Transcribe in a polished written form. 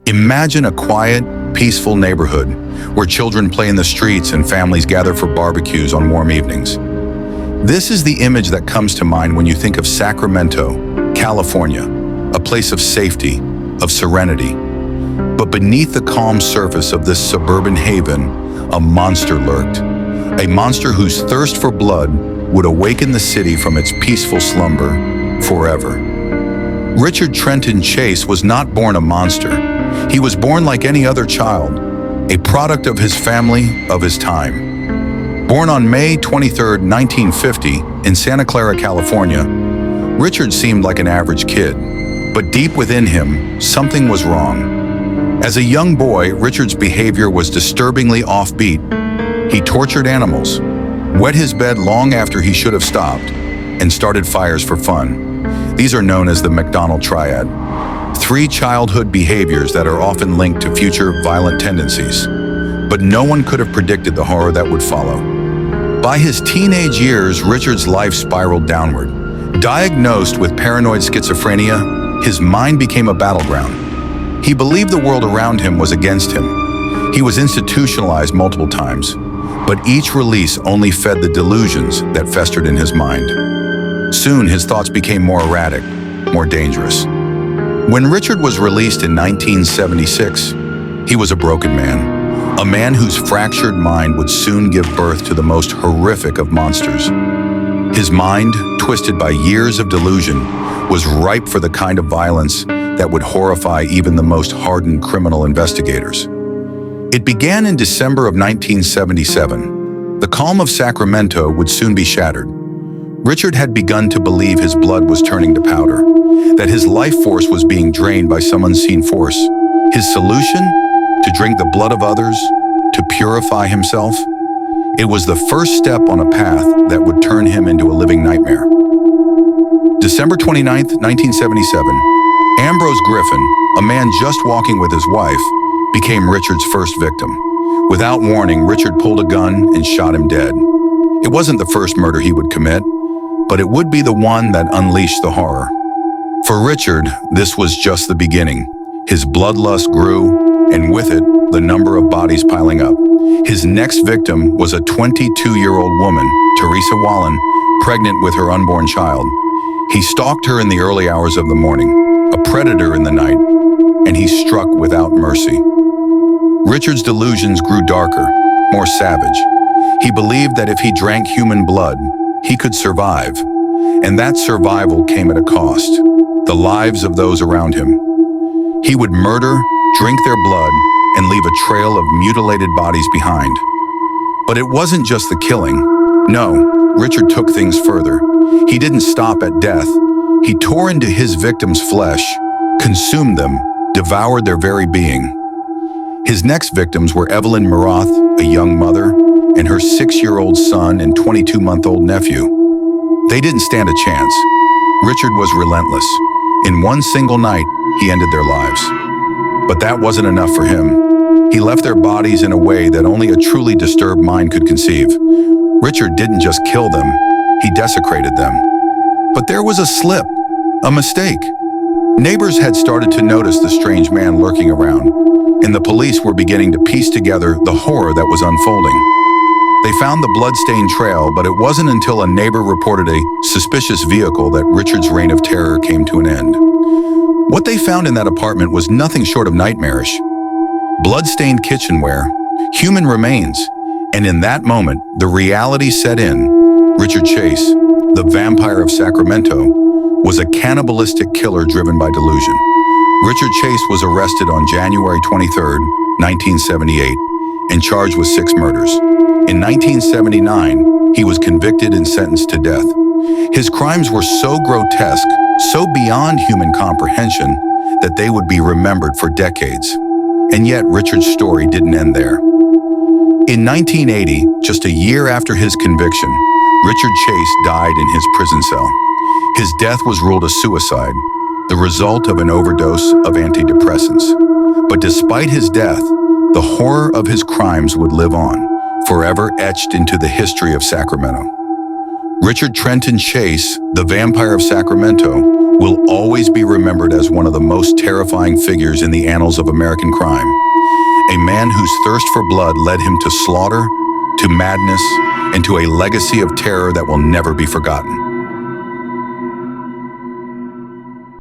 Imagine a quiet, peaceful neighborhood where children play in the streets and families gather for barbecues on warm evenings. This is the image that comes to mind when you think of Sacramento, California, a place of safety, of serenity. But beneath the calm surface of this suburban haven, a monster lurked. A monster whose thirst for blood would awaken the city from its peaceful slumber forever. Richard Trenton Chase was not born a monster. He was born like any other child, a product of his family, of his time. Born on May 23, 1950, in Santa Clara, California, Richard seemed like an average kid, but deep within him, something was wrong. As a young boy, Richard's behavior was disturbingly offbeat. He tortured animals, wet his bed long after he should have stopped, and started fires for fun. These are known as the McDonald Triad. 3 childhood behaviors that are often linked to future violent tendencies. But no one could have predicted the horror that would follow. By his teenage years, Richard's life spiraled downward. Diagnosed with paranoid schizophrenia, his mind became a battleground. He believed the world around him was against him. He was institutionalized multiple times, but each release only fed the delusions that festered in his mind. Soon, his thoughts became more erratic, more dangerous. When Richard was released in 1976, he was a broken man, a man whose fractured mind would soon give birth to the most horrific of monsters. His mind, twisted by years of delusion, was ripe for the kind of violence that would horrify even the most hardened criminal investigators. It began in December of 1977. The calm of Sacramento would soon be shattered. Richard had begun to believe his blood was turning to powder, that his life force was being drained by some unseen force. His solution? To drink the blood of others, to purify himself. It was the first step on a path that would turn him into a living nightmare. December 29, 1977, Ambrose Griffin, a man just walking with his wife, became Richard's first victim. Without warning, Richard pulled a gun and shot him dead. It wasn't the first murder he would commit, but it would be the one that unleashed the horror. For Richard, this was just the beginning. His bloodlust grew, and with it, the number of bodies piling up. His next victim was a 22-year-old woman, Teresa Wallin, pregnant with her unborn child. He stalked her in the early hours of the morning, a predator in the night, and he struck without mercy. Richard's delusions grew darker, more savage. He believed that if he drank human blood, he could survive, and that survival came at a cost, the lives of those around him. He would murder, drink their blood, and leave a trail of mutilated bodies behind. But it wasn't just the killing. No, Richard took things further. He didn't stop at death. He tore into his victims' flesh, consumed them, devoured their very being. His next victims were Evelyn Miroth, a young mother, and her 6-year-old son and 22-month-old nephew. They didn't stand a chance. Richard was relentless. In one single night, he ended their lives. But that wasn't enough for him. He left their bodies in a way that only a truly disturbed mind could conceive. Richard didn't just kill them, he desecrated them. But there was a slip, a mistake. Neighbors had started to notice the strange man lurking around, and the police were beginning to piece together the horror that was unfolding. They found the blood-stained trail, but it wasn't until a neighbor reported a suspicious vehicle that Richard's reign of terror came to an end. What they found in that apartment was nothing short of nightmarish. Blood-stained kitchenware, human remains, and in that moment, the reality set in. Richard Chase, the vampire of Sacramento, was a cannibalistic killer driven by delusion. Richard Chase was arrested on January 23, 1978, and charged with 6 murders. In 1979, he was convicted and sentenced to death. His crimes were so grotesque, so beyond human comprehension, that they would be remembered for decades. And yet, Richard's story didn't end there. In 1980, just a year after his conviction, Richard Chase died in his prison cell. His death was ruled a suicide, the result of an overdose of antidepressants. But despite his death, the horror of his crimes would live on, forever etched into the history of Sacramento. Richard Trenton Chase, the vampire of Sacramento, will always be remembered as one of the most terrifying figures in the annals of American crime. A man whose thirst for blood led him to slaughter, to madness, and to a legacy of terror that will never be forgotten.